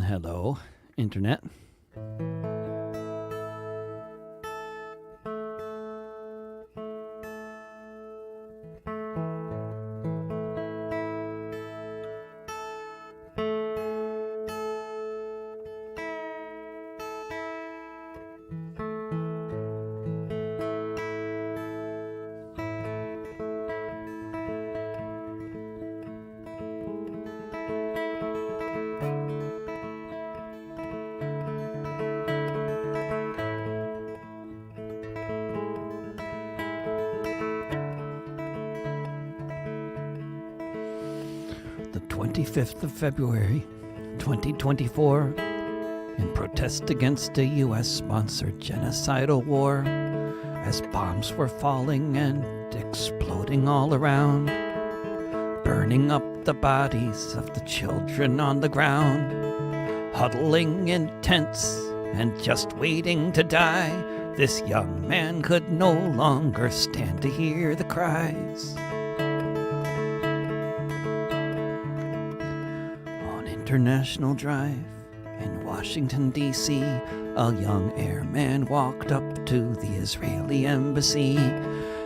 Hello, Internet. The 25th of February, 2024, in protest against a U.S.-sponsored genocidal war, as bombs were falling and exploding all around, burning up the bodies of the children on the ground, huddling in tents and just waiting to die. This young man could no longer stand to hear the cries. On International Drive in Washington, D.C., a young airman walked up to the Israeli embassy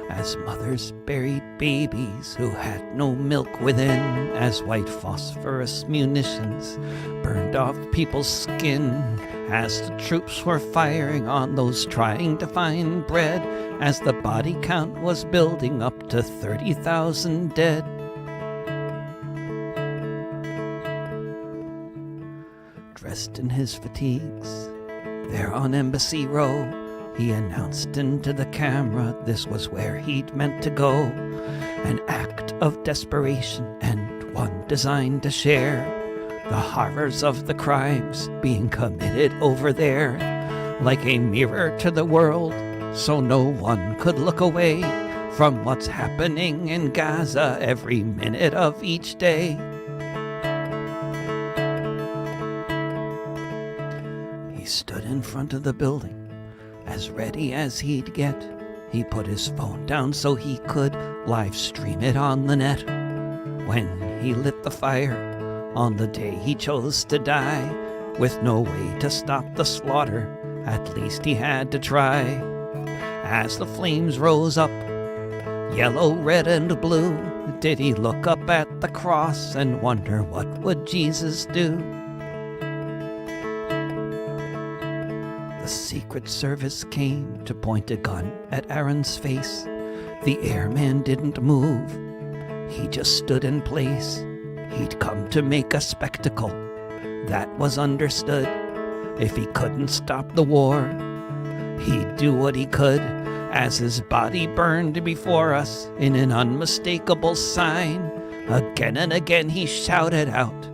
as mothers buried babies who had no milk within, as white phosphorus munitions burned off people's skin, as the troops were firing on those trying to find bread, as the body count was building up to 30,000 dead. Dressed in his fatigues, there on Embassy Row, he announced into the camera this was where he'd meant to go. An act of desperation and one designed to share the horrors of the crimes being committed over there, like a mirror to the world, so no one could look away from what's happening in Gaza every minute of each day. He stood in front of the building, as ready as he'd get. He put his phone down so he could live stream it on the net. When he lit the fire on the day he chose to die, with no way to stop the slaughter, at least he had to try. As the flames rose up, yellow, red, and blue, did he look up at the cross and wonder what would Jesus do? The Secret Service came to point a gun at Aaron's face. The airman didn't move, he just stood in place. He'd come to make a spectacle, that was understood. If he couldn't stop the war, he'd do what he could, as his body burned before us in an unmistakable sign. Again and again he shouted out,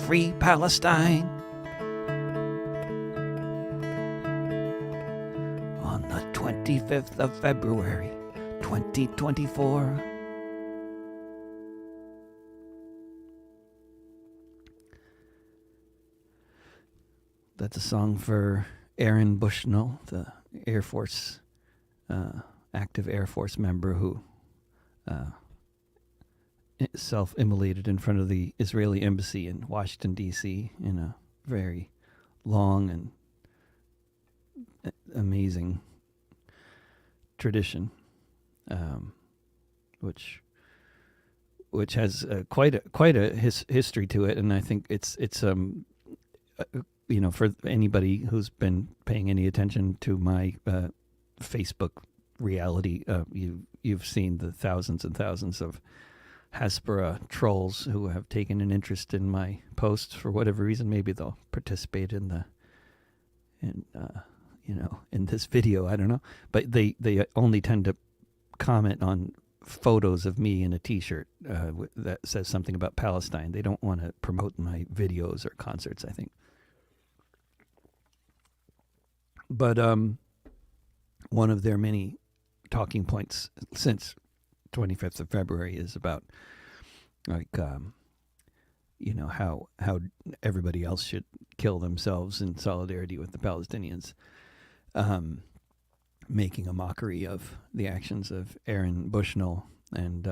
"Free Palestine!" On the 25th of February, 2024, that's a song for Aaron Bushnell, the Air Force, active Air Force member who self-immolated in front of the Israeli embassy in Washington, D.C. in a very long and amazing tradition, which has quite a history to it, and I think it's for anybody who's been paying any attention to my Facebook reality, you've seen the thousands and thousands of Hasbara trolls who have taken an interest in my posts for whatever reason. Maybe they'll participate in this video. I don't know, but they only tend to comment on photos of me in a T-shirt that says something about Palestine. They don't want to promote my videos or concerts, I think. But one of their many talking points since 25th of February is about how everybody else should kill themselves in solidarity with the Palestinians, making a mockery of the actions of Aaron Bushnell, and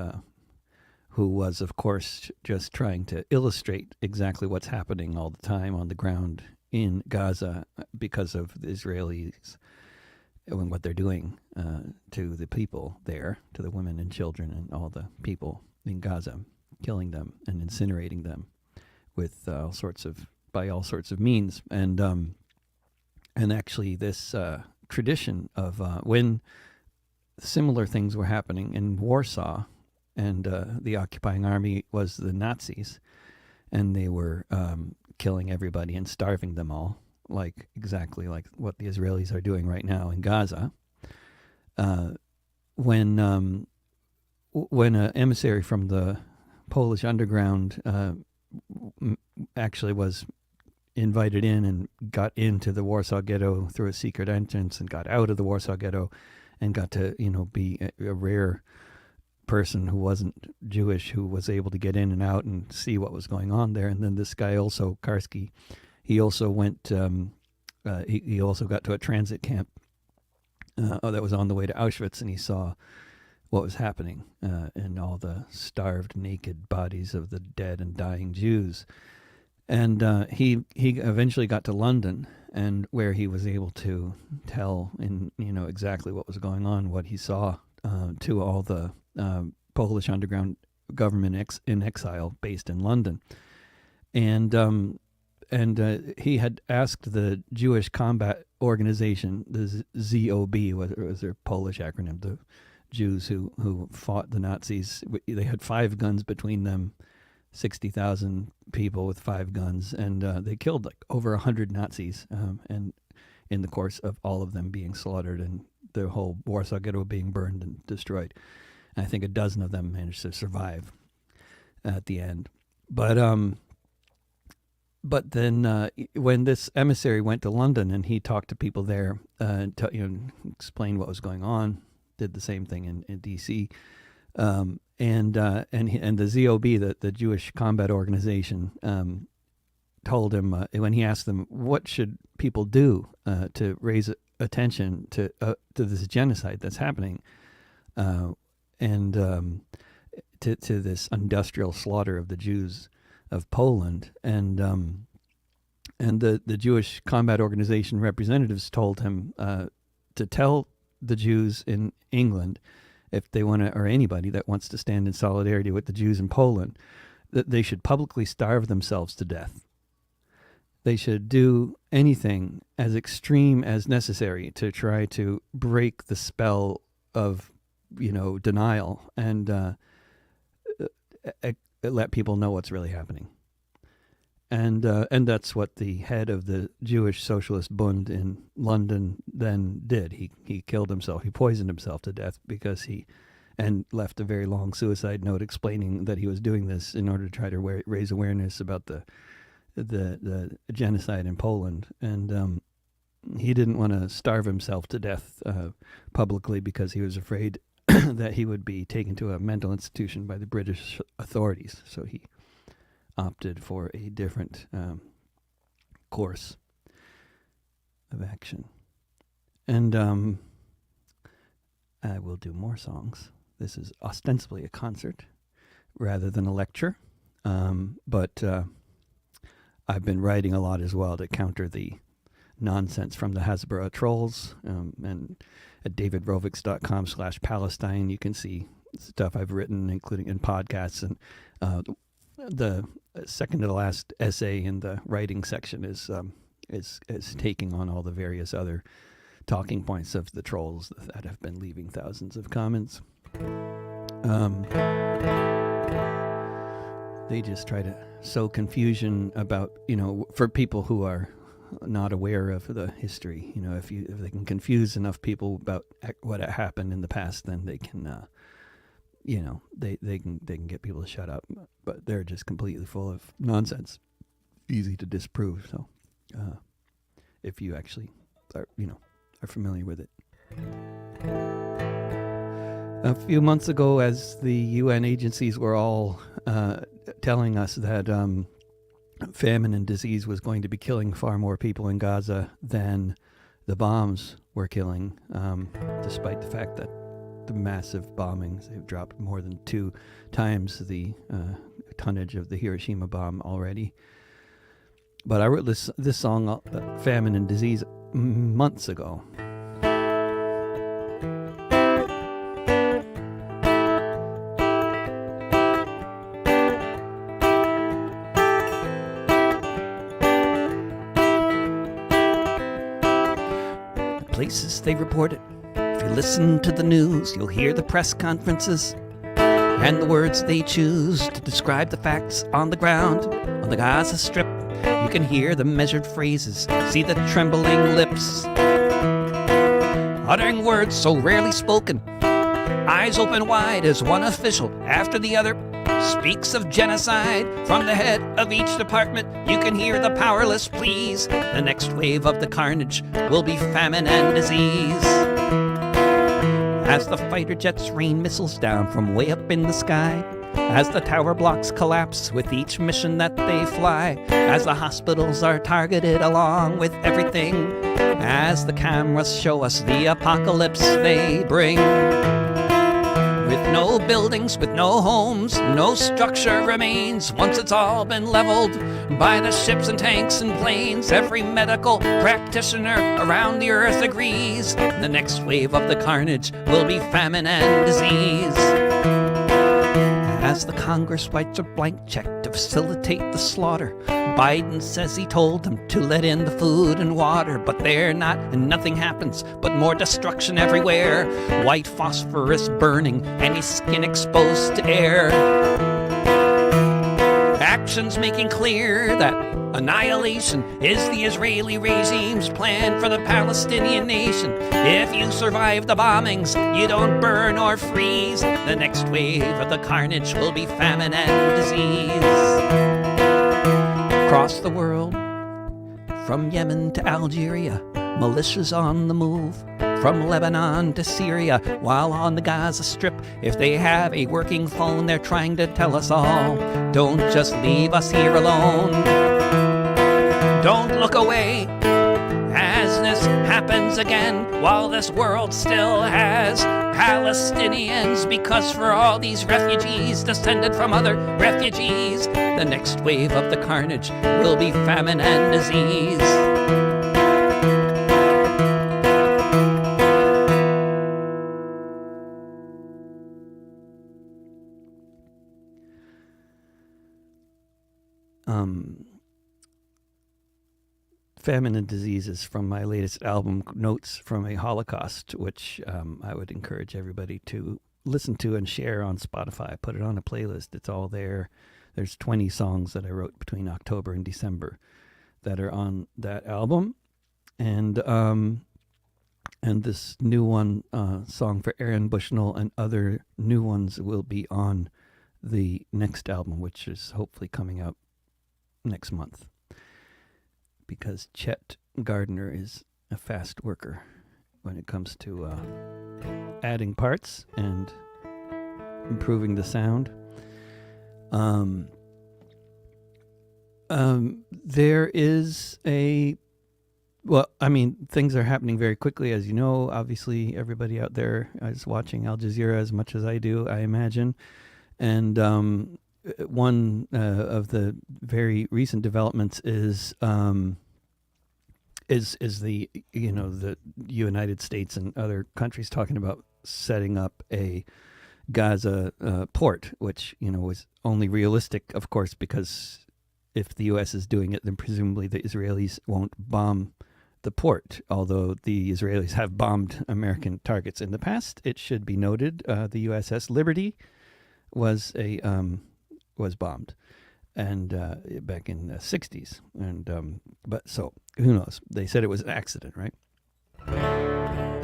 who was, of course, just trying to illustrate exactly what's happening all the time on the ground in Gaza because of the Israelis and what they're doing to the people there, to the women and children and all the people in Gaza, killing them and incinerating them with all sorts of means. And actually, this tradition of when similar things were happening in Warsaw, and the occupying army was the Nazis, and they were killing everybody and starving them all, exactly like what the Israelis are doing right now in Gaza. When an emissary from the Polish underground actually was invited in and got into the Warsaw Ghetto through a secret entrance and got out of the Warsaw Ghetto and got to, be a rare person who wasn't Jewish who was able to get in and out and see what was going on there. And then this guy also, Karski, he also went, he also got to a transit camp that was on the way to Auschwitz, and he saw what was happening and all the starved, naked bodies of the dead and dying Jews. And he eventually got to London, and where he was able to tell exactly what was going on, what he saw to all the Polish underground government in exile based in London. And he had asked the Jewish Combat Organization, the ZOB was their Polish acronym, the Jews who fought the Nazis. They had 5 guns between them, 60,000 people with 5 guns, and they killed over 100 Nazis, and in the course of all of them being slaughtered and the whole Warsaw Ghetto being burned and destroyed. And I think a dozen of them managed to survive at the end. But then when this emissary went to London and he talked to people there and explained what was going on, did the same thing in D.C., and the ZOB, the Jewish Combat Organization, told him when he asked them what should people do to raise attention to this genocide that's happening, and to this industrial slaughter of the Jews of Poland, and the Jewish Combat Organization representatives told him to tell the Jews in England, if they want to, or anybody that wants to stand in solidarity with the Jews in Poland, that they should publicly starve themselves to death. They should do anything as extreme as necessary to try to break the spell of, denial and let people know what's really happening. And that's what the head of the Jewish Socialist Bund in London then did. He killed himself. He poisoned himself to death and left a very long suicide note explaining that he was doing this in order to try to raise awareness about the genocide in Poland. And he didn't want to starve himself to death publicly because he was afraid that he would be taken to a mental institution by the British authorities. So he opted for a different course of action. And I will do more songs. This is ostensibly a concert rather than a lecture, but I've been writing a lot as well to counter the nonsense from the Hasbro trolls, and at davidrovics.com/Palestine you can see stuff I've written, including in podcasts, and the second to the last essay in the writing section is taking on all the various other talking points of the trolls that have been leaving thousands of comments. They just try to sow confusion about, for people who are not aware of the history. If they can confuse enough people about what happened in the past, then they can they can get people to shut up. But they're just completely full of nonsense, easy to disprove. So if you actually are familiar with it. A few months ago, as the UN agencies were all telling us that famine and disease was going to be killing far more people in Gaza than the bombs were killing, despite the fact that the massive bombings. They've dropped more than 2 times the tonnage of the Hiroshima bomb already. But I wrote this song, Famine and Disease, months ago. Places they report it. If you listen to the news, you'll hear the press conferences and the words they choose to describe the facts on the ground. On the Gaza Strip, you can hear the measured phrases, see the trembling lips, uttering words so rarely spoken. Eyes open wide as one official after the other speaks of genocide. From the head of each department, you can hear the powerless pleas. The next wave of the carnage will be famine and disease. As the fighter jets rain missiles down from way up in the sky, as the tower blocks collapse with each mission that they fly, as the hospitals are targeted along with everything, as the cameras show us the apocalypse they bring. With no buildings, with no homes, no structure remains. Once it's all been leveled by the ships and tanks and planes, every medical practitioner around the earth agrees the next wave of the carnage will be famine and disease. As the Congress writes a blank check to facilitate the slaughter, Biden says he told them to let in the food and water, but they're not, and nothing happens but more destruction everywhere. White phosphorus burning and his skin exposed to air. Actions making clear that annihilation is the Israeli regime's plan for the Palestinian nation. If you survive the bombings, you don't burn or freeze. The next wave of the carnage will be famine and disease. Across the world, from Yemen to Algeria, militias on the move. From Lebanon to Syria, while on the Gaza Strip, if they have a working phone, they're trying to tell us all, don't just leave us here alone. Don't look away as this happens again, while this world still has Palestinians, because for all these refugees descended from other refugees, the next wave of the carnage will be famine and disease. Famine and Diseases from my latest album, Notes from a Holocaust, which I would encourage everybody to listen to and share on Spotify. Put it on a playlist. It's all there. There's 20 songs that I wrote between October and December that are on that album. And this new one, Song for Aaron Bushnell, and other new ones will be on the next album, which is hopefully coming out next month. Because Chet Gardner is a fast worker when it comes to adding parts and improving the sound. There is things are happening very quickly, as you know. Obviously, everybody out there is watching Al Jazeera as much as I do, I imagine. And one of the very recent developments is the the United States and other countries talking about setting up a Gaza port, which was only realistic, of course, because if the U.S. is doing it, then presumably the Israelis won't bomb the port. Although the Israelis have bombed American targets in the past, it should be noted the USS Liberty was bombed, and back in the 60s. And but so who knows? They said it was an accident, right?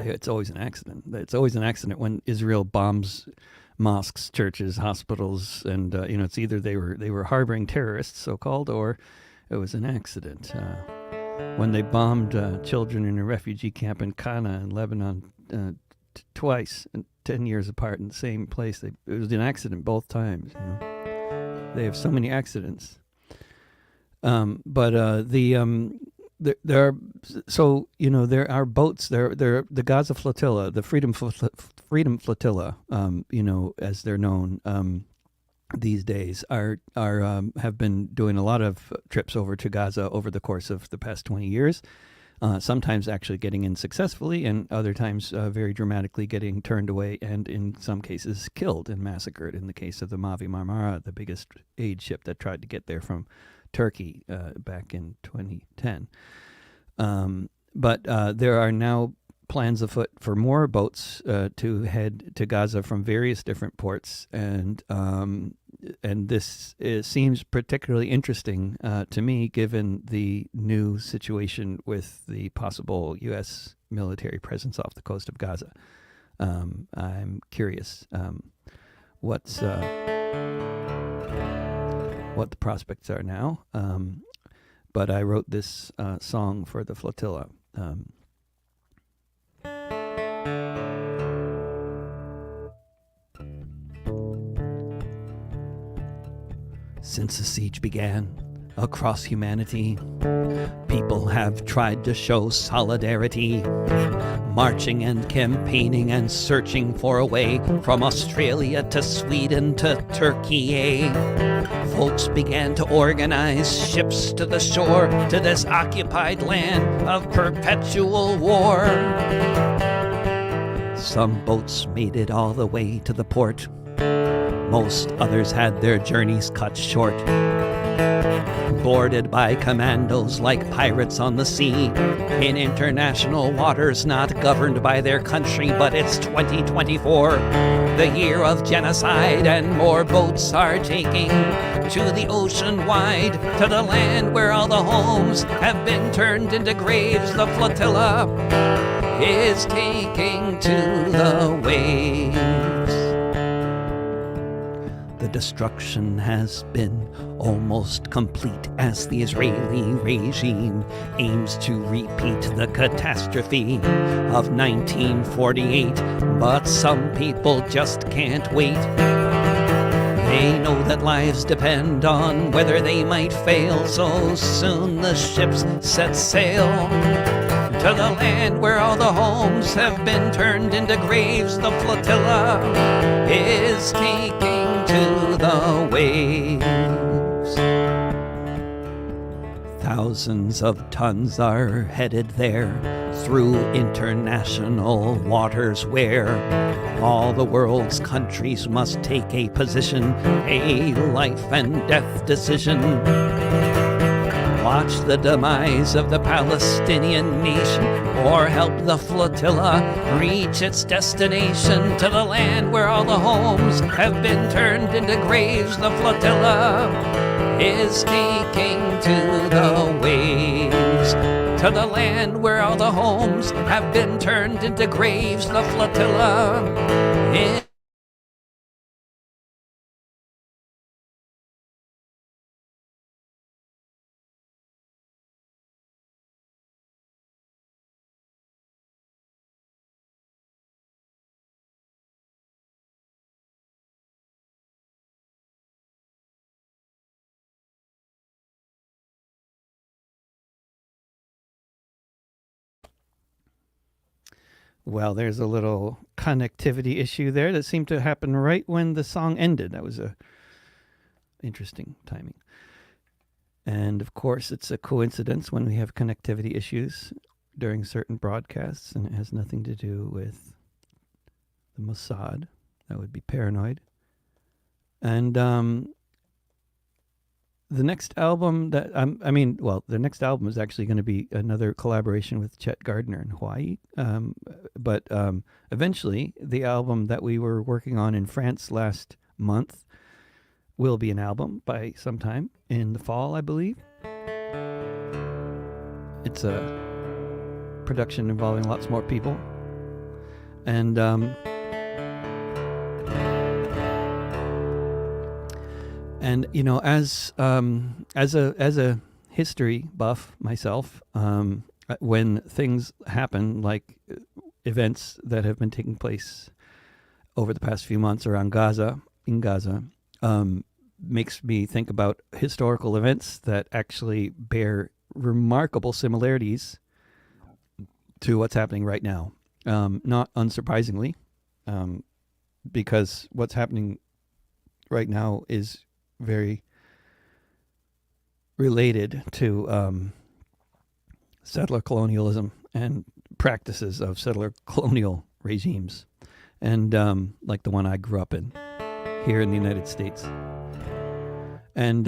It's always an accident. It's always an accident when Israel bombs mosques, churches, hospitals, and it's either they were harboring terrorists, so-called, or it was an accident. When they bombed children in a refugee camp in Qana in Lebanon twice, 10 years apart in the same place, it was an accident both times. They have so many accidents. There are boats. There the Gaza flotilla, the Freedom Freedom Flotilla, as they're known these days, have been doing a lot of trips over to Gaza over the course of the past 20 years. Sometimes actually getting in successfully, and other times very dramatically getting turned away, and in some cases killed and massacred. In the case of the Mavi Marmara, the biggest aid ship that tried to get there from Turkey back in 2010. But there are now plans afoot for more boats to head to Gaza from various different ports, and this seems particularly interesting to me, given the new situation with the possible U.S. military presence off the coast of Gaza. I'm curious what the prospects are now. But I wrote this song for the flotilla. Since the siege began across humanity, people have tried to show solidarity, marching and campaigning and searching for a way from Australia to Sweden to Turkey. Folks began to organize ships to the shore, to this occupied land of perpetual war. Some boats made it all the way to the port. Most others had their journeys cut short, boarded by commandos like pirates on the sea, in international waters not governed by their country. But it's 2024, the year of genocide, and more boats are taking to the ocean wide, to the land where all the homes have been turned into graves. The flotilla is taking to the waves. The destruction has been almost complete as the Israeli regime aims to repeat the catastrophe of 1948. But some people just can't wait. They know that lives depend on whether they might fail, so soon the ships set sail to the land where all the homes have been turned into graves. The flotilla is taking to the waves. Thousands of tons are headed there through international waters where all the world's countries must take a position, a life and death decision. Watch the demise of the Palestinian nation, or help the flotilla reach its destination, to the land where all the homes have been turned into graves. The flotilla is taking to the waves, to the land where all the homes have been turned into graves. The flotilla is Well, there's a little connectivity issue there that seemed to happen right when the song ended. That was a interesting timing. And of course, it's a coincidence when we have connectivity issues during certain broadcasts, and it has nothing to do with the Mossad. That would be paranoid. And the next album that the next album is actually going to be another collaboration with Chet Gardner in Hawaii. But eventually, the album that we were working on in France last month will be an album by sometime in the fall, I believe. It's a production involving lots more people, and you know, as a history buff myself, when things happen like events that have been taking place over the past few months around Gaza, in Gaza, makes me think about historical events that actually bear remarkable similarities to what's happening right now. Not unsurprisingly, because what's happening right now is very related to settler colonialism and practices of settler colonial regimes, and like the one I grew up in here in the United States. And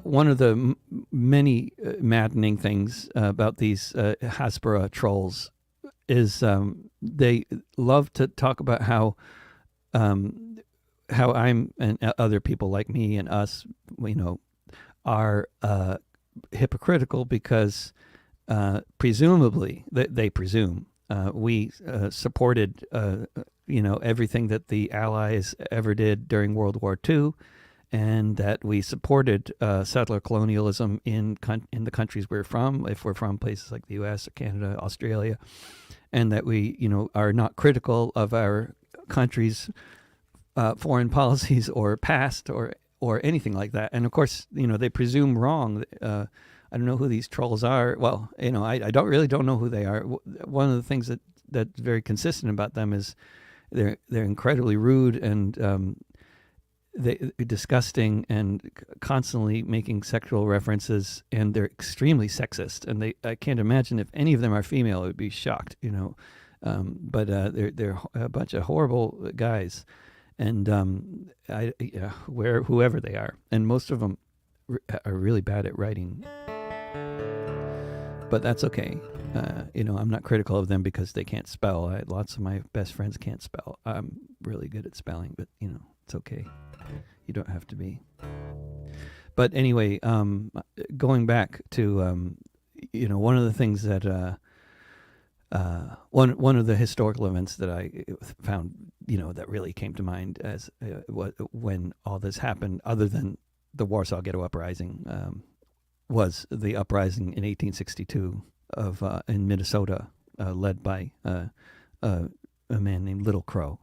one of the many maddening things about these Hasbara trolls is they love to talk about how I'm and other people like me and us, are hypocritical because presumably they presume we supported everything that the Allies ever did during World War II, and that we supported settler colonialism in the countries we're from, if we're from places like the U.S., or Canada, Australia, and that we are not critical of our country's foreign policies or past or anything like that. And of course, they presume wrong. I don't know who these trolls are. Well, I don't know who they are. One of the things that's very consistent about them is they're incredibly rude and they're disgusting and constantly making sexual references, and they're extremely sexist. And I can't imagine if any of them are female, I would be shocked. But they're a bunch of horrible guys, and whoever they are, and most of them are really bad at writing. But that's okay. I'm not critical of them because they can't spell. Lots of my best friends can't spell. I'm really good at spelling, but it's okay. You don't have to be. But anyway, going back to one of the things that one of the historical events that I found that really came to mind as when all this happened, other than the Warsaw Ghetto Uprising, was the uprising in 1862 in Minnesota, led by a man named Little Crow.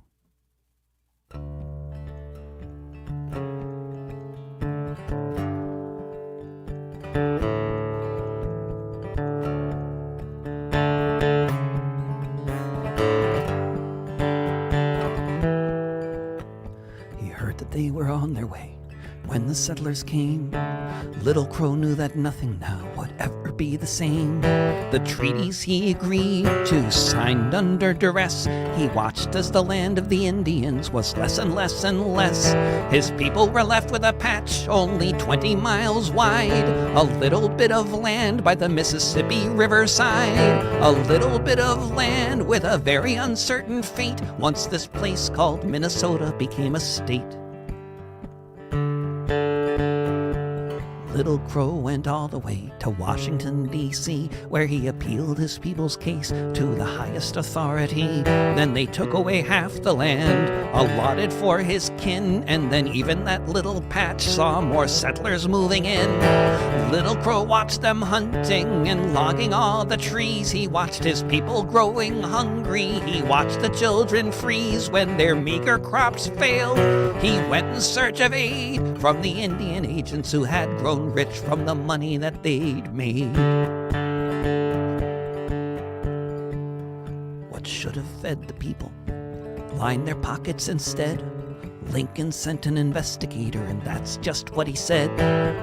He heard that they were on their way when the settlers came. Little Crow knew that nothing now would ever be the same. The treaties he agreed to, signed under duress, he watched as the land of the Indians was less and less and less. His people were left with a patch only 20 miles wide, a little bit of land by the Mississippi riverside, a little bit of land with a very uncertain fate once this place called Minnesota became a state. Little Crow went all the way to Washington, D.C., where he appealed his people's case to the highest authority. Then they took away half the land allotted for his kin, and then even that little patch saw more settlers moving in. Little Crow watched them hunting and logging all the trees. He watched his people growing hungry. He watched the children freeze when their meager crops failed. He went in search of aid from the Indian agents who had grown rich from the money that they'd made. What should have fed the people lined their pockets instead. Lincoln sent an investigator, and that's just what he said.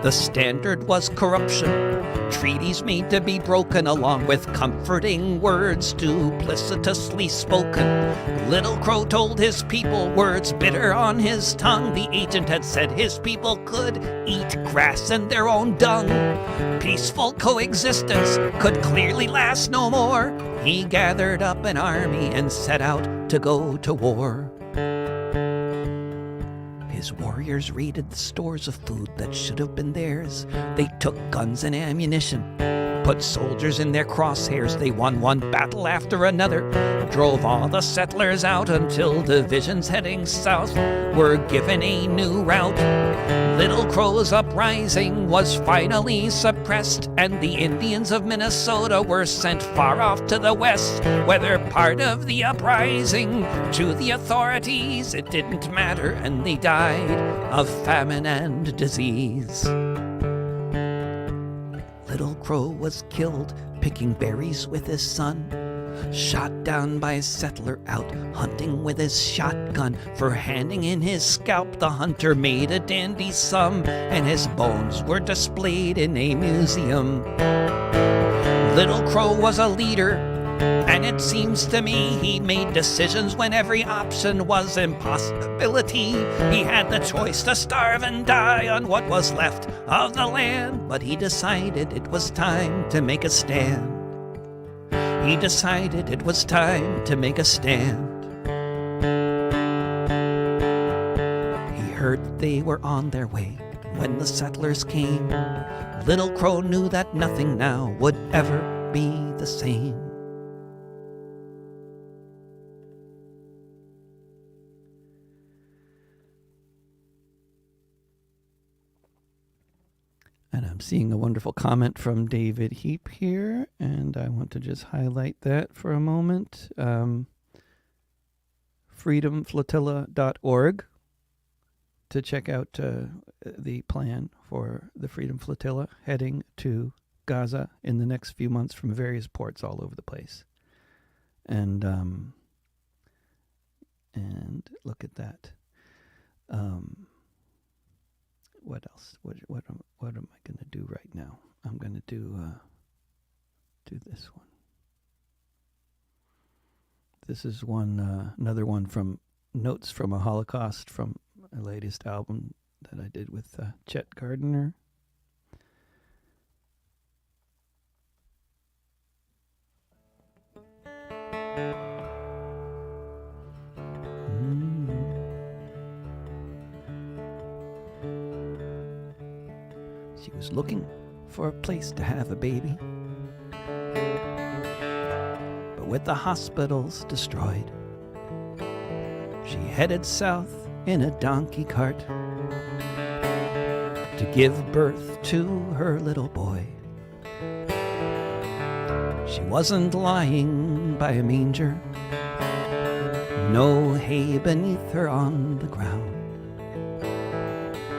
The standard was corruption, treaties made to be broken, along with comforting words duplicitously spoken. Little Crow told his people words bitter on his tongue. The agent had said his people could eat grass and their own dung. Peaceful coexistence could clearly last no more. He gathered up an army and set out to go to war. His warriors raided the stores of food that should have been theirs. They took guns and ammunition, put soldiers in their crosshairs. They won one battle after another, drove all the settlers out until divisions heading south were given a new route. Little Crow's uprising was finally suppressed, and the Indians of Minnesota were sent far off to the west. Whether part of the uprising to the authorities, it didn't matter, and they died of famine and disease. Little Crow was killed picking berries with his son, shot down by a settler out hunting with his shotgun. For handing in his scalp, the hunter made a dandy sum, and his bones were displayed in a museum. Little Crow was a leader, and it seems to me he made decisions when every option was impossibility. He had the choice to starve and die on what was left of the land, but he decided it was time to make a stand. He decided it was time to make a stand. He heard they were on their way when the settlers came. Little Crow knew that nothing now would ever be the same. And I'm seeing a wonderful comment from David Heap here, and I want to just highlight that for a moment. freedomflotilla.org to check out the plan for the Freedom Flotilla heading to Gaza in the next few months from various ports all over the place. And look at that. What else? What am I going to do right now? I'm going to do this one. This is another one from Notes from a Holocaust from my latest album that I did with Chet Gardner. She was looking for a place to have a baby, but with the hospitals destroyed, she headed south in a donkey cart to give birth to her little boy. She wasn't lying by a manger, no hay beneath her on the ground.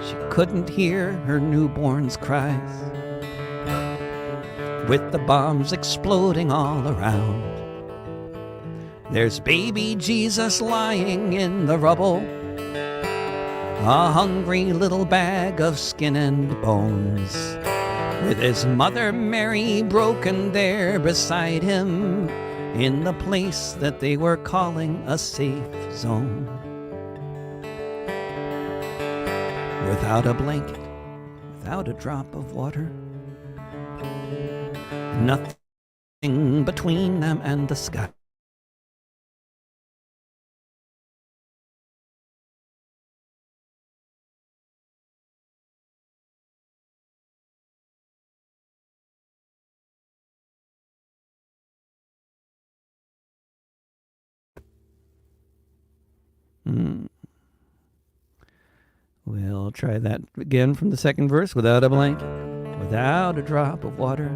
She couldn't hear her newborn's cries, with the bombs exploding all around. There's baby Jesus lying in the rubble, a hungry little bag of skin and bones, with his mother Mary broken there beside him, in the place that they were calling a safe zone. Without a blanket, without a drop of water, nothing between them and the sky. We'll try that again from the second verse. Without a blanket, without a drop of water,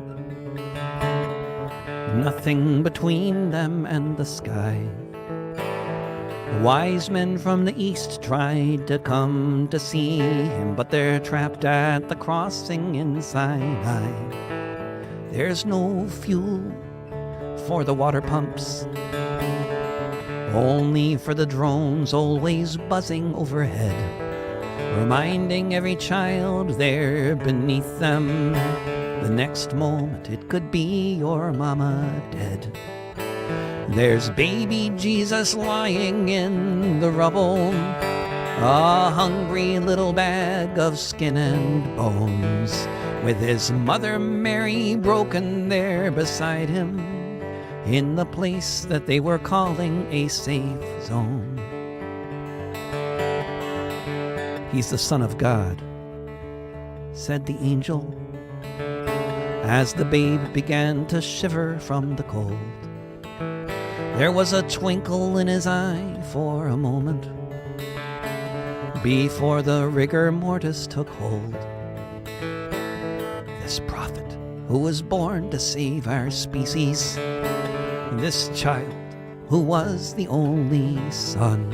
nothing between them and the sky. The wise men from the east tried to come to see him, but they're trapped at the crossing in Sinai. There's no fuel for the water pumps, only for the drones always buzzing overhead, reminding every child there beneath them, the next moment it could be your mama dead. There's baby Jesus lying in the rubble, a hungry little bag of skin and bones, with his mother Mary broken there beside him, in the place that they were calling a safe zone. He's the Son of God, said the angel, as the babe began to shiver from the cold. There was a twinkle in his eye for a moment, before the rigor mortis took hold. This prophet who was born to save our species, this child who was the only son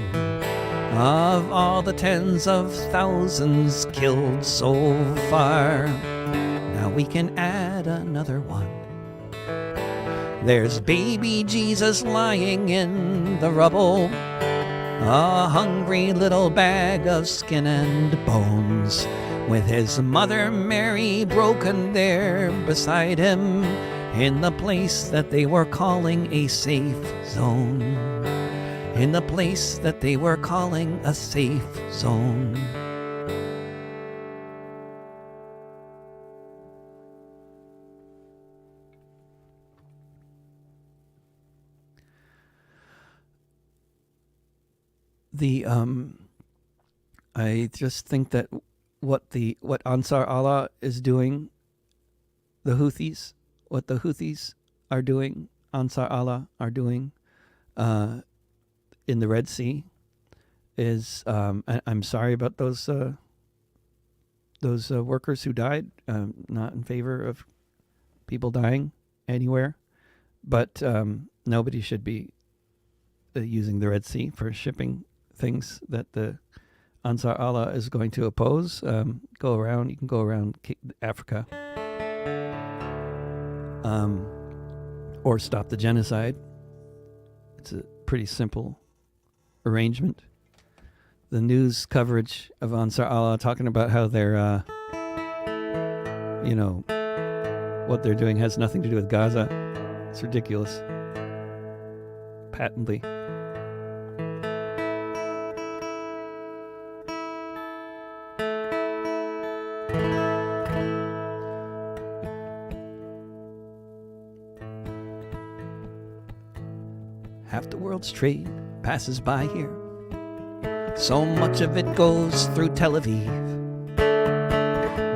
of all the tens of thousands killed so far. Now we can add another one. There's baby Jesus lying in the rubble, a hungry little bag of skin and bones, with his mother Mary broken there beside him, in the place that they were calling a safe zone. In the place that they were calling a safe zone. I just think that what Ansar Allah is doing, what the Houthis are doing, Ansar Allah are doing, in the Red Sea, is I'm sorry about those workers who died. Not in favor of people dying anywhere, but nobody should be using the Red Sea for shipping things that the Ansar Allah is going to oppose. You can go around Africa, or stop the genocide. It's a pretty simple arrangement. The news coverage of Ansar Allah talking about how they're, what they're doing has nothing to do with Gaza. It's ridiculous. Patently. Half the world's trade passes by here. So much of it goes through Tel Aviv.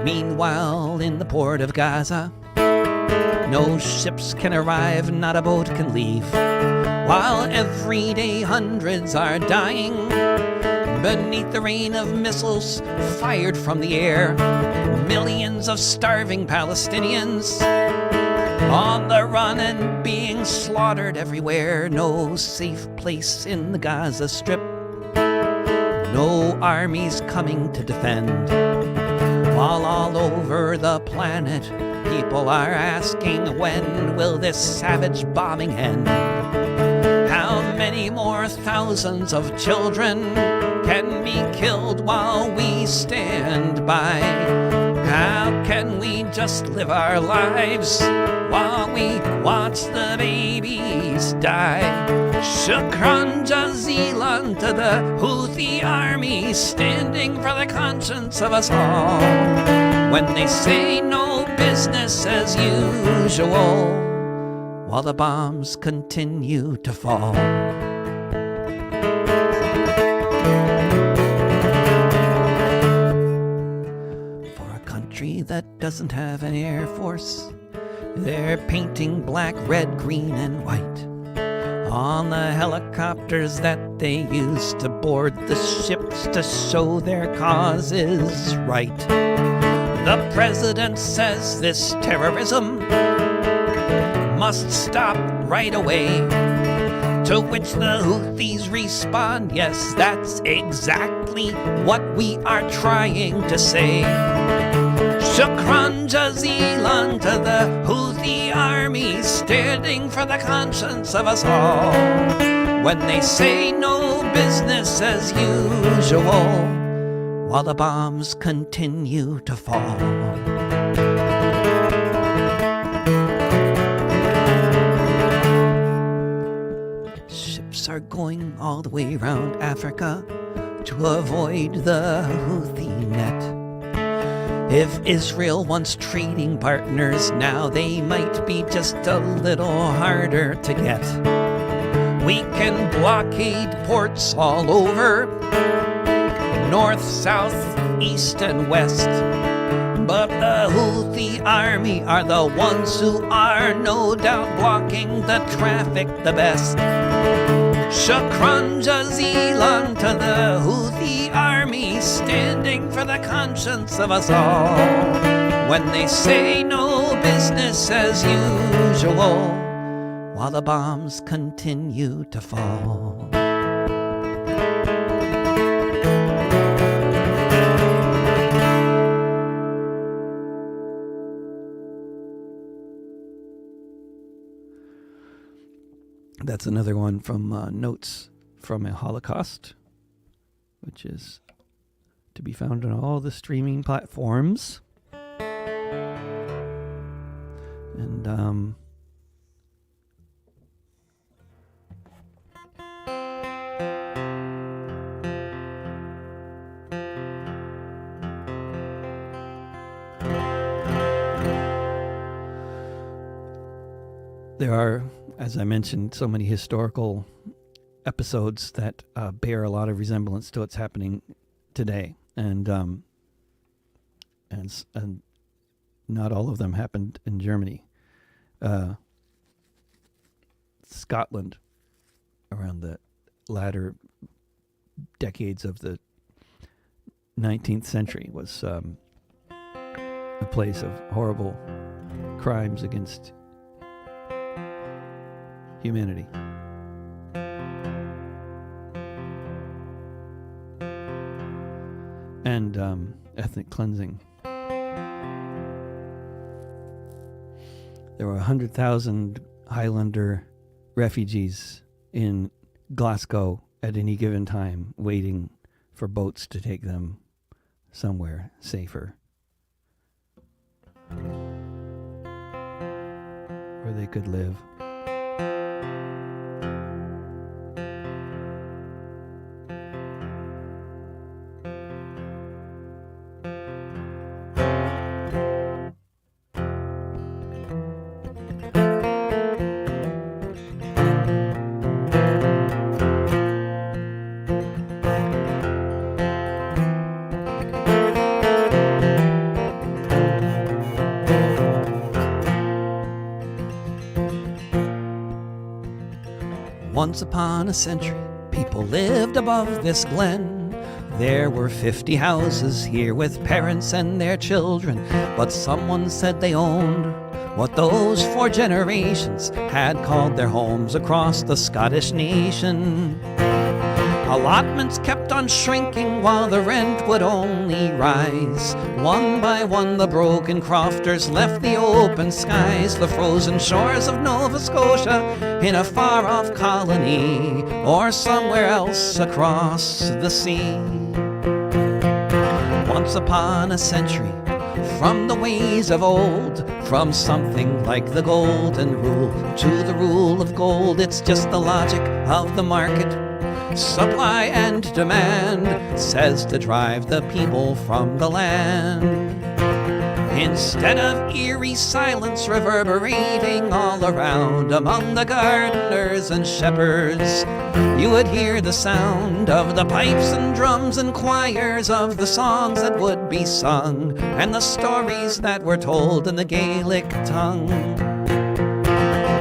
Meanwhile, in the port of Gaza, no ships can arrive, not a boat can leave. While every day hundreds are dying beneath the rain of missiles fired from the air. Millions of starving Palestinians on the run and being slaughtered everywhere. No safe place in the Gaza Strip. No armies coming to defend. While all over the planet, people are asking, when will this savage bombing end? How many more thousands of children can be killed while we stand by? How can we just live our lives while we watch the babies die? Shukran jazilan to the Houthi army, standing for the conscience of us all, when they say no business as usual, while the bombs continue to fall. That doesn't have an air force, they're painting black, red, green, and white on the helicopters that they use to board the ships to show their cause is right. The president says this terrorism must stop right away, to which the Houthis respond, yes, that's exactly what we are trying to say. Shukran jazilan to the Houthi army, standing for the conscience of us all, when they say no business as usual, while the bombs continue to fall. Ships are going all the way around Africa to avoid the Houthi net. If Israel wants trading partners now, they might be just a little harder to get. We can blockade ports all over, north, south, east, and west. But the Houthi army are the ones who are no doubt blocking the traffic the best. Shukran jazilan to the Houthi army, standing for the conscience of us all, when they say no business as usual, while the bombs continue to fall. That's another one from Notes from a Holocaust, which is to be found on all the streaming platforms. And there are, as I mentioned, so many historical episodes that bear a lot of resemblance to what's happening today, and not all of them happened in Germany. Scotland, around the latter decades of the 19th century, was a place of horrible crimes against humanity. And ethnic cleansing. There were 100,000 Highlander refugees in Glasgow at any given time, waiting for boats to take them somewhere safer, where they could live. Once upon a century, people lived above this glen. There were 50 houses here with parents and their children, but someone said they owned what those 4 generations had called their homes across the Scottish nation. Allotments kept on shrinking while the rent would only rise. One by one the broken crofters left the open skies, the frozen shores of Nova Scotia in a far-off colony, or somewhere else across the sea. Once upon a century, from the ways of old, from something like the golden rule to the rule of gold, it's just the logic of the market. Supply and demand says to drive the people from the land. Instead of eerie silence reverberating all around among the gardeners and shepherds, you would hear the sound of the pipes and drums and choirs, of the songs that would be sung and the stories that were told in the Gaelic tongue.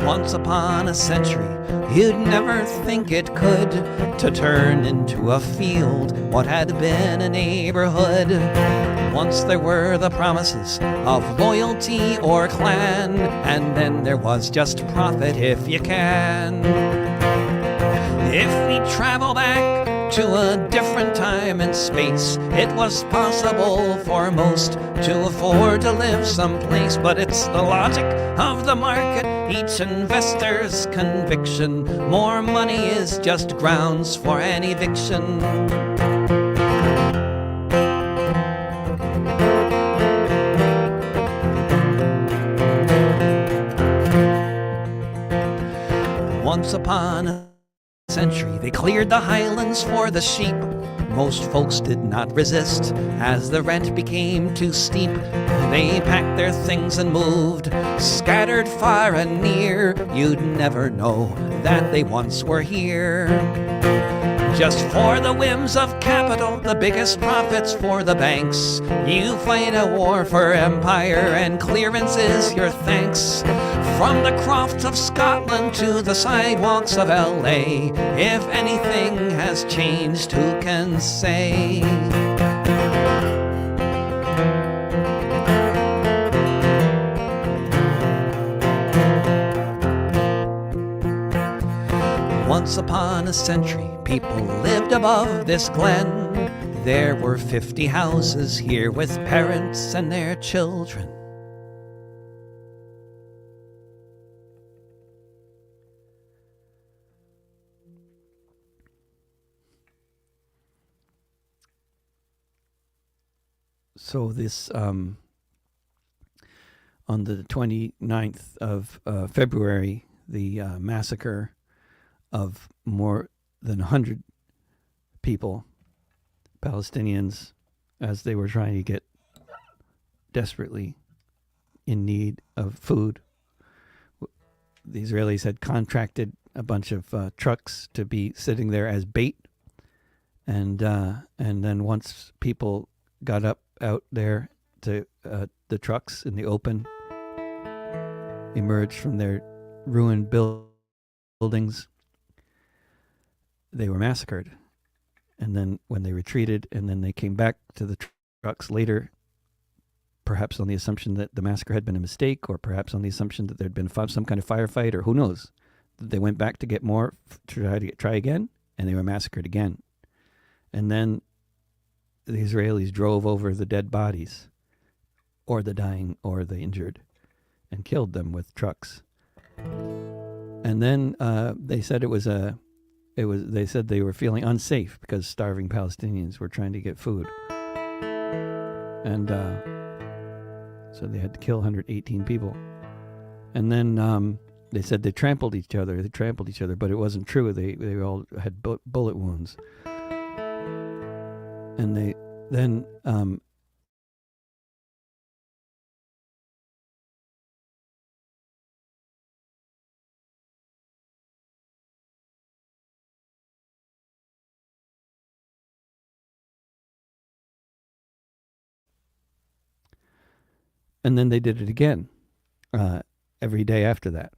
Once upon a century, you'd never think it could, to turn into a field what had been a neighborhood. Once there were the promises of loyalty or clan, and then there was just profit if you can. If we travel back to a different time and space, it was possible for most to afford to live someplace, but it's the logic of the market, each investor's conviction. More money is just grounds for an eviction. Once upon a century, they cleared the highlands for the sheep. Most folks did not resist as the rent became too steep. They packed their things and moved, scattered far and near. You'd never know that they once were here. Just for the whims of capital, the biggest profits for the banks. You fight a war for empire and clearance is your thanks. From the crofts of Scotland to the sidewalks of LA, if anything has changed, who can say? Once upon a century, people lived above this glen. There were 50 houses here with parents and their children. So this on the 29th of February, the massacre of more than 100 people, Palestinians, as they were trying to get desperately in need of food. The Israelis had contracted a bunch of trucks to be sitting there as bait, and then once people got out there to the trucks in the open, emerged from their ruined buildings, they were massacred. And then when they retreated, and then they came back to the trucks later, perhaps on the assumption that the massacre had been a mistake, or perhaps on the assumption that there'd been some kind of firefight, or who knows. They went back to get more, to try again, and they were massacred again. And then the Israelis drove over the dead bodies, or the dying, or the injured, and killed them with trucks. And then they said they said they were feeling unsafe because starving Palestinians were trying to get food. And so they had to kill 118 people. And then they said they trampled each other, but it wasn't true. They all had bullet wounds. And they then and then they did it again every day after that.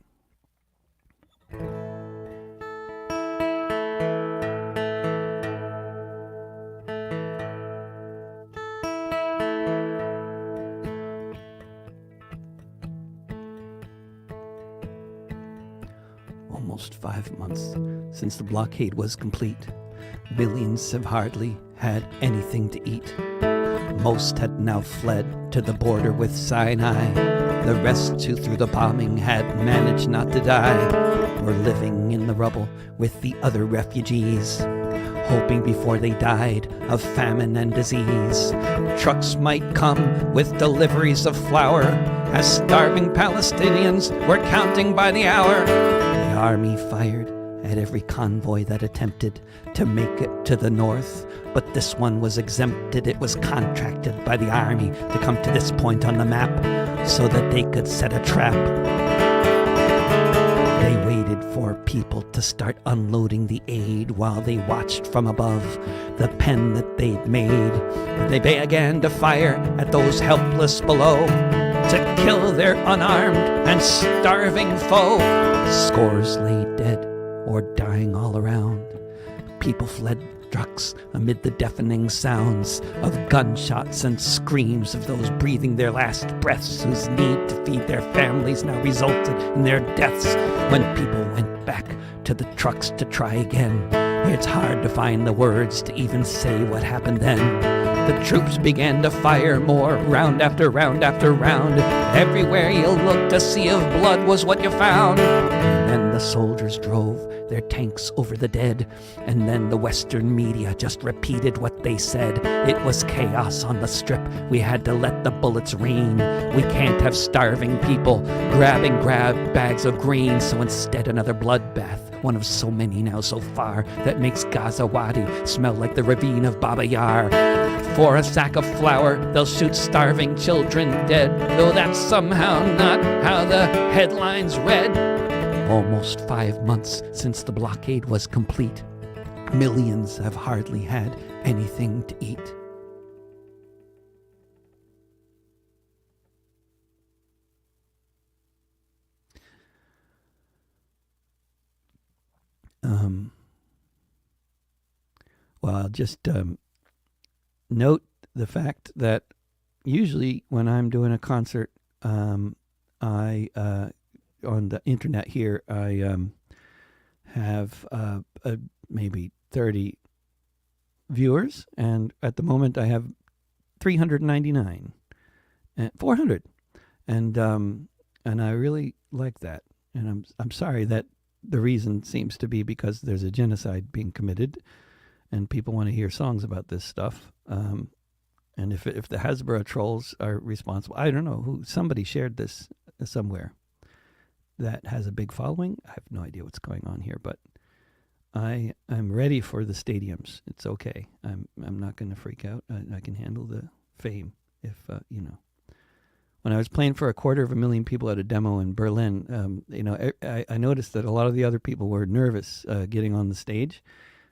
Almost 5 months since the blockade was complete. Millions have hardly had anything to eat. Most had now fled to the border with Sinai. The rest who through the bombing had managed not to die were living in the rubble with the other refugees, hoping before they died of famine and disease, trucks might come with deliveries of flour, as starving Palestinians were counting by the hour. The army fired at every convoy that attempted to make it to the north, but this one was exempted. It was contracted by the army to come to this point on the map so that they could set a trap. They waited for people to start unloading the aid while they watched from above the pen that they'd made. They began to fire at those helpless below to kill their unarmed and starving foe. Scores lay dead or dying all around. People fled trucks amid the deafening sounds of gunshots and screams of those breathing their last breaths, whose need to feed their families now resulted in their deaths. When people went back to the trucks to try again, it's hard to find the words to even say what happened then. The troops began to fire more, round after round after round. Everywhere you looked, a sea of blood was what you found. And then the soldiers drove their tanks over the dead, and then the Western media just repeated what they said. It was chaos on the strip. We had to let the bullets rain. We can't have starving people grabbing bags of grain, so instead another bloodbath, one of so many now so far, that makes Gaza Wadi smell like the ravine of Baba Yar. For a sack of flour, they'll shoot starving children dead, though that's somehow not how the headlines read. Almost 5 months since the blockade was complete. Millions have hardly had anything to eat. Well, I'll just note the fact that usually when I'm doing a concert, I on the internet here, I have maybe 30 viewers, and at the moment I have 399, 400, and I really like that. And I'm sorry that the reason seems to be because there's a genocide being committed, and people want to hear songs about this stuff. And if the Hasbro trolls are responsible, I don't know who. Somebody shared this somewhere that has a big following. I have no idea what's going on here, but I'm ready for the stadiums. It's okay. I'm not going to freak out. I can handle the fame if When I was playing for 250,000 people at a demo in Berlin, I noticed that a lot of the other people were nervous getting on the stage,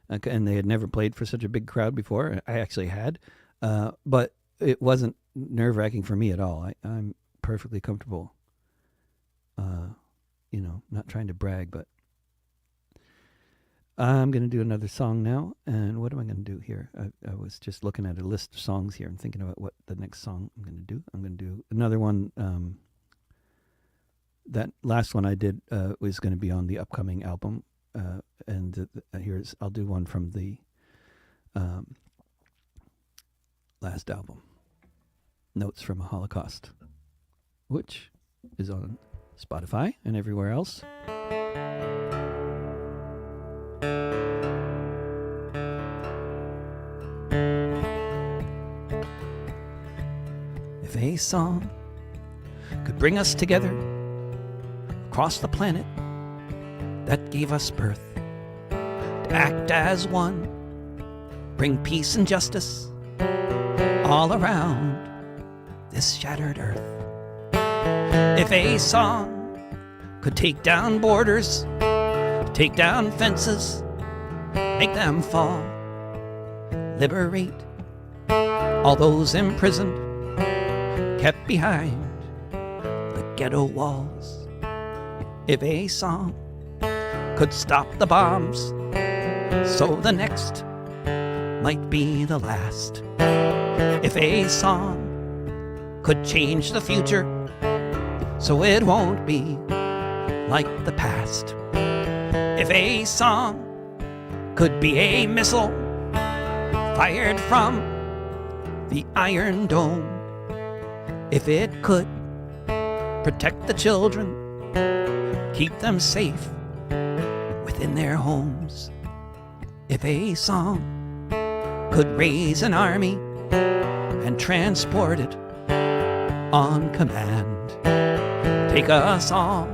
and they had never played for such a big crowd before. I actually had. But it wasn't nerve-wracking for me at all. I'm perfectly comfortable, not trying to brag, but I'm going to do another song now. And what am I going to do here? I was just looking at a list of songs here and thinking about what the next song I'm going to do. I'm going to do another one. That last one I did was going to be on the upcoming album. I'll do one from the last album, Notes from a Holocaust, which is on Spotify and everywhere else. If a song could bring us together across the planet that gave us birth, to act as one, bring peace and justice all around this shattered earth. If a song could take down borders, take down fences, make them fall, liberate all those imprisoned, kept behind the ghetto walls. If a song could stop the bombs, so the next might be the last. If a song could change the future, so it won't be like the past. If a song could be a missile fired from the Iron Dome, if it could protect the children, keep them safe within their homes. If a song could raise an army and transport it on command, take us all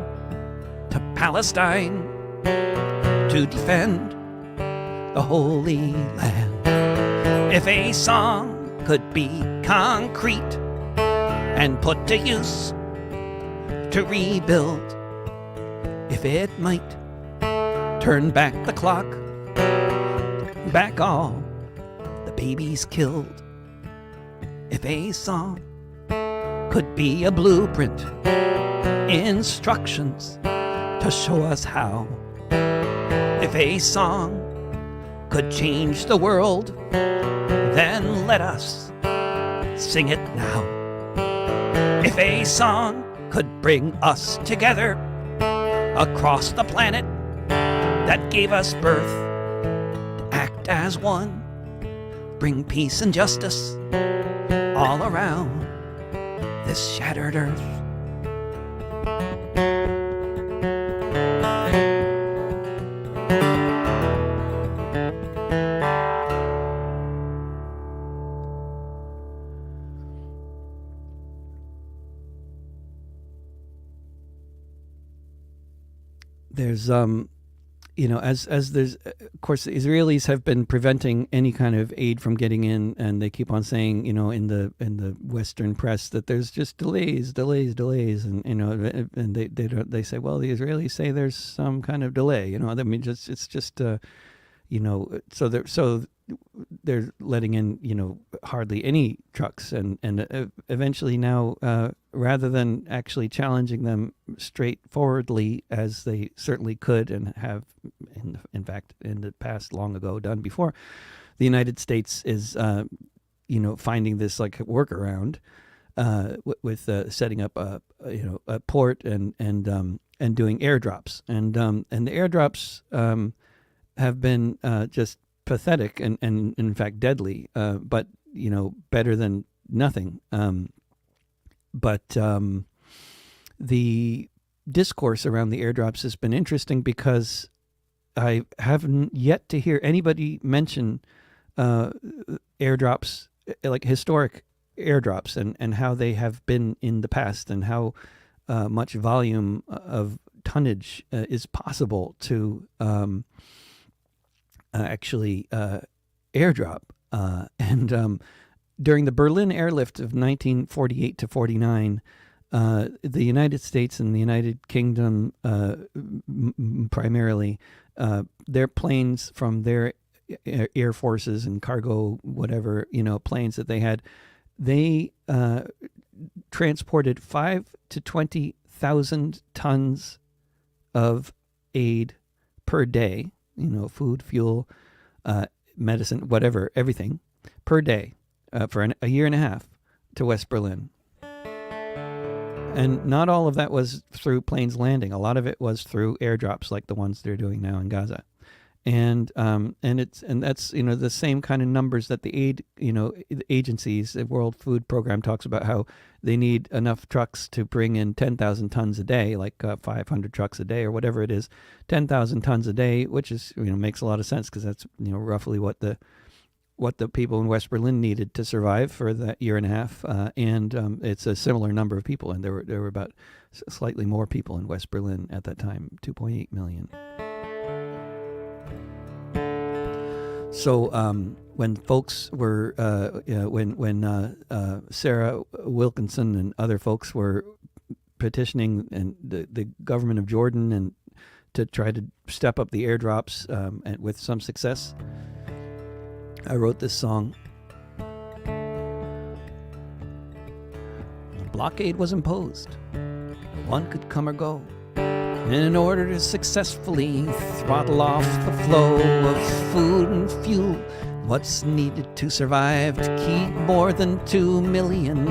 to Palestine to defend the Holy Land. If a song could be concrete and put to use to rebuild, if it might turn back the clock, back all the babies killed. If a song could be a blueprint, instructions to show us how. If a song could change the world, then let us sing it now. If a song could bring us together across the planet that gave us birth, to act as one, bring peace and justice all around this shattered earth. There's as there's, of course, the Israelis have been preventing any kind of aid from getting in, and they keep on saying, in the Western press that there's just delays, and and they say, well, the Israelis say there's some kind of delay, I mean, it's just so they're letting in hardly any trucks, and eventually now, rather than actually challenging them straightforwardly, as they certainly could and have in fact in the past long ago done before, the United States is finding this like workaround with setting up a port and doing airdrops, and the airdrops have been just pathetic and in fact deadly, but better than nothing. But the discourse around the airdrops has been interesting because I haven't yet to hear anybody mention airdrops like historic airdrops and how they have been in the past, and how much volume of tonnage is possible to actually airdrop. And during the Berlin airlift of 1948 to 49, the United States and the United Kingdom, primarily, their planes from their air forces and cargo, whatever, planes that they had, they transported 5 to 20,000 tons of aid per day, food, fuel, medicine, whatever, everything per day, for a year and a half to West Berlin. And not all of that was through planes landing. A lot of it was through airdrops like the ones they're doing now in Gaza. And that's the same kind of numbers that the aid the agencies, the World Food Program, talks about, how they need enough trucks to bring in 10,000 tons a day, like 500 trucks a day or whatever it is, 10,000 tons a day, which is makes a lot of sense, because that's roughly what the people in West Berlin needed to survive for that year and a half, and it's a similar number of people, and there were about slightly more people in West Berlin at that time, 2.8 million. So when folks were, when Sarah Wilkinson and other folks were petitioning and the government of Jordan and to try to step up the airdrops, and with some success, I wrote this song. The blockade was imposed. One could come or go. In order to successfully throttle off the flow of food and fuel, what's needed to survive to keep more than 2 million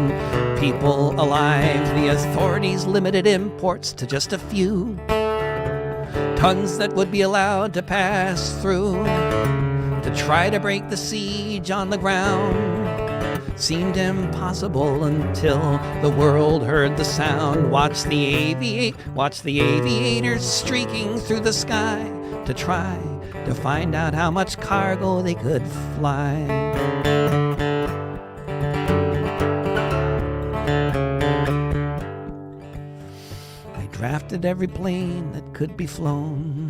people alive, the authorities limited imports to just a few tons that would be allowed to pass through. To try to break the siege on the ground seemed impossible until the world heard the sound. Watch the aviators streaking through the sky to try to find out how much cargo they could fly. They drafted every plane that could be flown,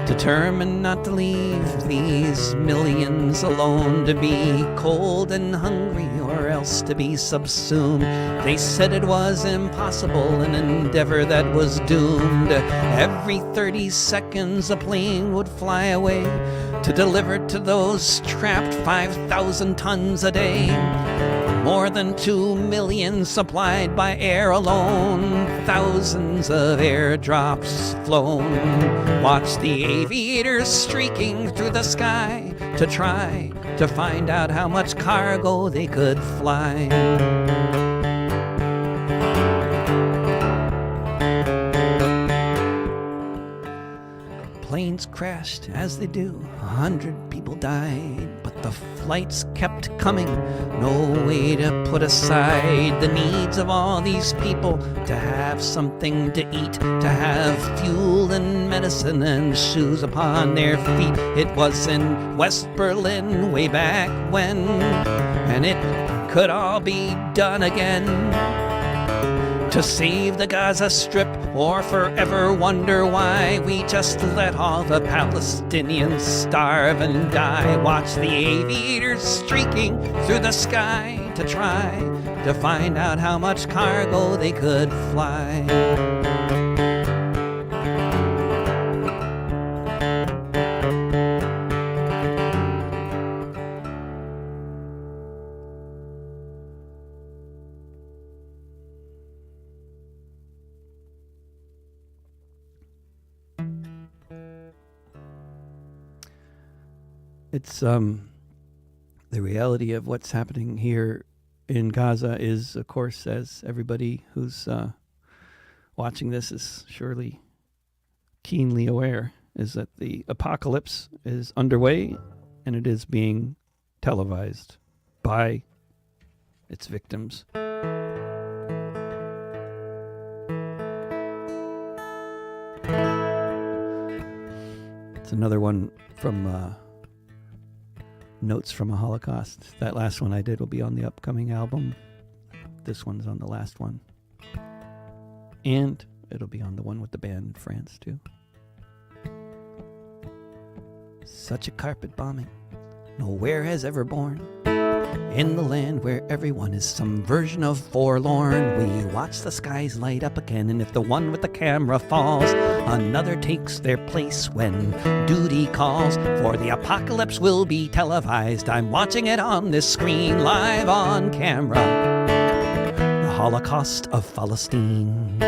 determined not to leave these millions alone, to be cold and hungry or else to be subsumed. They said it was impossible, an endeavor that was doomed. Every 30 seconds a plane would fly away to deliver to those trapped 5,000 tons a day. More than 2 million supplied by air alone, thousands of airdrops flown. Watch the aviators streaking through the sky to try to find out how much cargo they could fly. Planes crashed, as they do. 100 people died, but the flights kept coming. No way to put aside the needs of all these people, to have something to eat, to have fuel and medicine and shoes upon their feet. It was in West Berlin way back when, and it could all be done again. To save the Gaza Strip, or forever wonder why we just let all the Palestinians starve and die. Watch the aviators streaking through the sky to try to find out how much cargo they could fly. It's the reality of what's happening here in Gaza is, of course, as everybody who's watching this is surely keenly aware, is that the apocalypse is underway, and it is being televised by its victims. It's another one from Notes from a Holocaust. That last one I did will be on the upcoming album. This one's on the last one. And it'll be on the one with the band in France, too. Such a carpet bombing nowhere has ever born. In the land where everyone is some version of forlorn, we watch the skies light up again, and if the one with the camera falls, another takes their place when duty calls. For the apocalypse will be televised. I'm watching it on this screen, live on camera. The Holocaust of Palestine.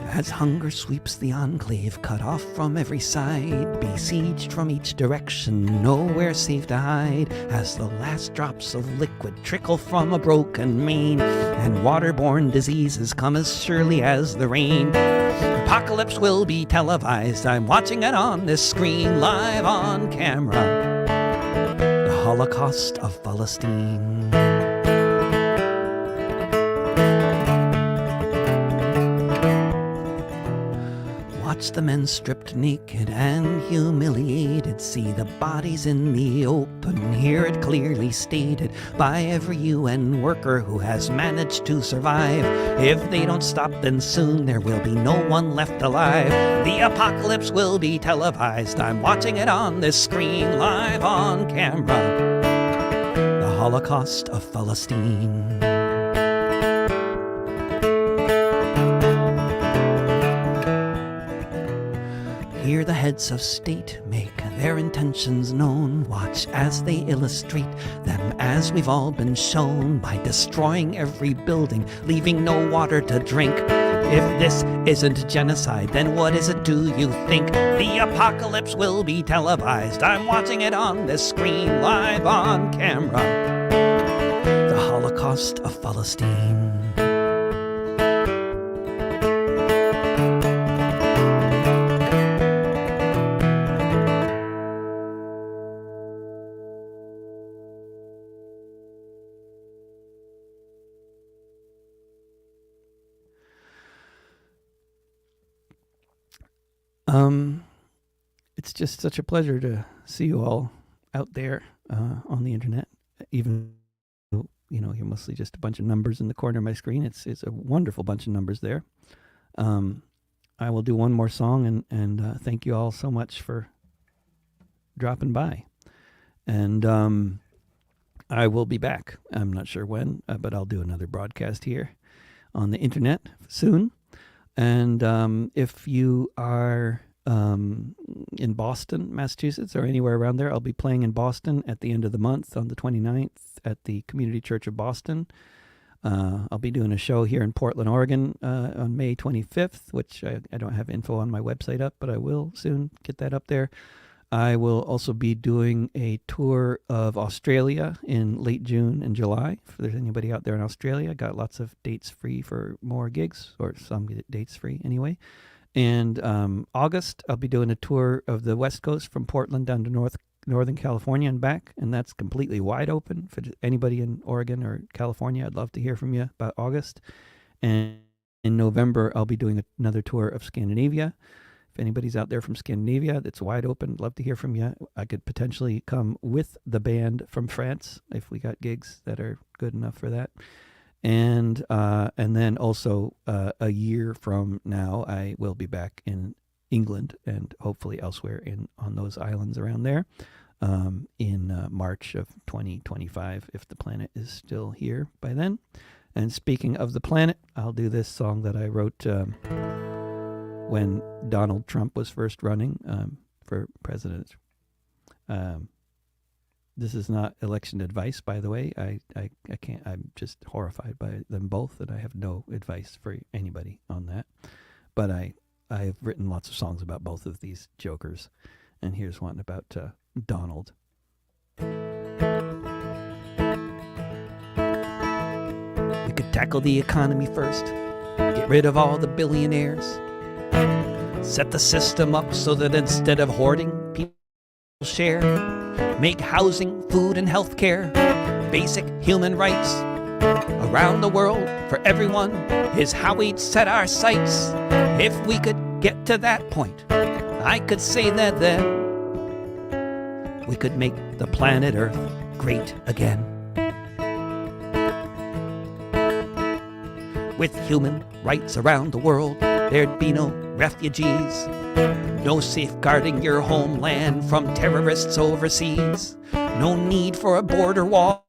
As hunger sweeps the enclave, cut off from every side, besieged from each direction, nowhere safe to hide, as the last drops of liquid trickle from a broken main, and waterborne diseases come as surely as the rain. Apocalypse will be televised. I'm watching it on this screen, live on camera. The Holocaust of Palestine. Watch the men stripped naked and humiliated, see the bodies in the open, hear it clearly stated by every UN worker who has managed to survive. If they don't stop, then soon there will be no one left alive. The apocalypse will be televised. I'm watching it on this screen, live on camera. The Holocaust of Palestine. Hear the heads of state make their intentions known. Watch as they illustrate them as we've all been shown, by destroying every building, leaving no water to drink. If this isn't genocide, then what is it, do you think? The apocalypse will be televised. I'm watching it on this screen, live on camera. The Holocaust of Palestine. It's just such a pleasure to see you all out there on the internet, even though, you know, you're mostly just a bunch of numbers in the corner of my screen. It's a wonderful bunch of numbers there. I will do one more song, and thank you all so much for dropping by. And I will be back. I'm not sure when, but I'll do another broadcast here on the internet soon. And if you are in Boston, Massachusetts, or anywhere around there, I'll be playing in Boston at the end of the month on the 29th at the Community Church of Boston. I'll be doing a show here in Portland, Oregon on May 25th, which I don't have info on my website up, but I will soon get that up there. I will also be doing a tour of Australia in late June and July. If there's anybody out there in Australia, I got lots of dates free for more gigs, or some dates free anyway. And August, I'll be doing a tour of the West Coast from Portland down to Northern California and back, and that's completely wide open for anybody in Oregon or California. I'd love to hear from you about August. And in November, I'll be doing another tour of Scandinavia. If anybody's out there from Scandinavia, that's wide open. Love to hear from you. I could potentially come with the band from France if we got gigs that are good enough for that. And then also a year from now, I will be back in England and hopefully elsewhere on those islands around there in March of 2025, if the planet is still here by then. And speaking of the planet, I'll do this song that I wrote when Donald Trump was first running for president. This is not election advice, by the way. I can't. I'm just horrified by them both, and I have no advice for anybody on that. But I've written lots of songs about both of these jokers, and here's one about Donald. We could tackle the economy first, get rid of all the billionaires, set the system up so that instead of hoarding, people share. Make housing, food, and health care basic human rights. Around the world, for everyone, is how we'd set our sights. If we could get to that point, I could say that then we could make the planet Earth great again. With human rights around the world, there'd be no refugees, no safeguarding your homeland from terrorists overseas, no need for a border wall.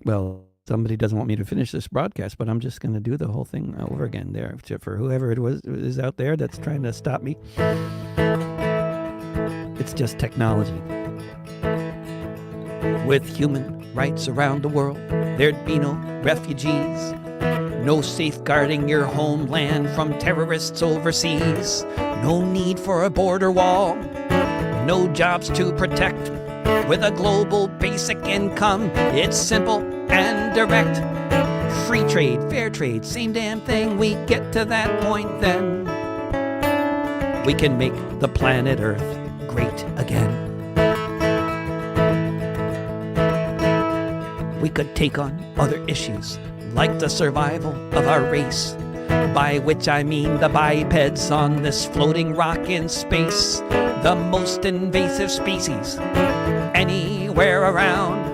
Well, somebody doesn't want me to finish this broadcast, but I'm just going to do the whole thing over again there for whoever it is out there that's trying to stop me. It's just technology. With human rights around the world, there'd be no refugees, no safeguarding your homeland from terrorists overseas, no need for a border wall, no jobs to protect. With a global basic income, it's simple and direct. Free trade, fair trade, same damn thing. We get to that point then, we can make the planet Earth great again. We could take on other issues, like the survival of our race, by which I mean the bipeds on this floating rock in space, the most invasive species anywhere around,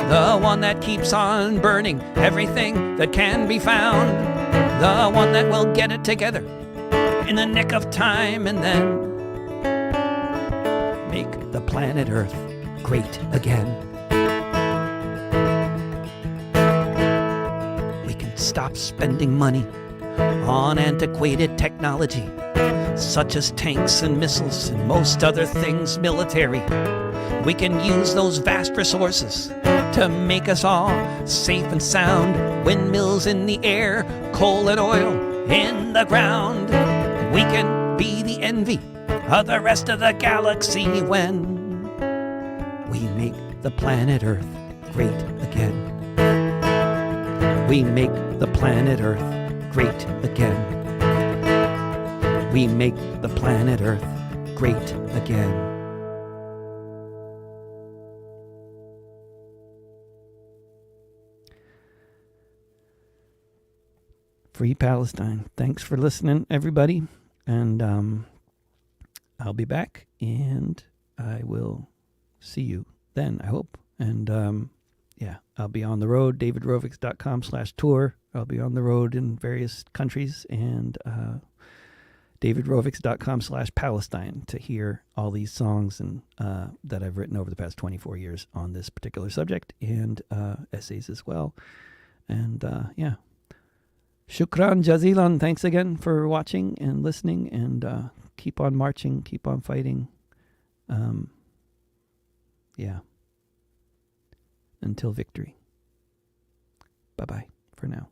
the one that keeps on burning everything that can be found, the one that will get it together in the nick of time and then make the planet Earth great again. We can stop spending money on antiquated technology, such as tanks and missiles and most other things military. We can use those vast resources to make us all safe and sound. Windmills in the air, coal and oil in the ground. We can be the envy of the rest of the galaxy when we make the planet Earth great again. We make the planet Earth great again. We make the planet Earth great again. Free Palestine. Thanks for listening, everybody. And I'll be back, and I will see you then, I hope. And yeah, I'll be on the road, davidrovics.com/tour. I'll be on the road in various countries, and davidrovics.com/Palestine to hear all these songs and that I've written over the past 24 years on this particular subject, and essays as well. And yeah. Shukran jazilan. Thanks again for watching and listening, and keep on marching, keep on fighting. Yeah. Until victory. Bye-bye for now.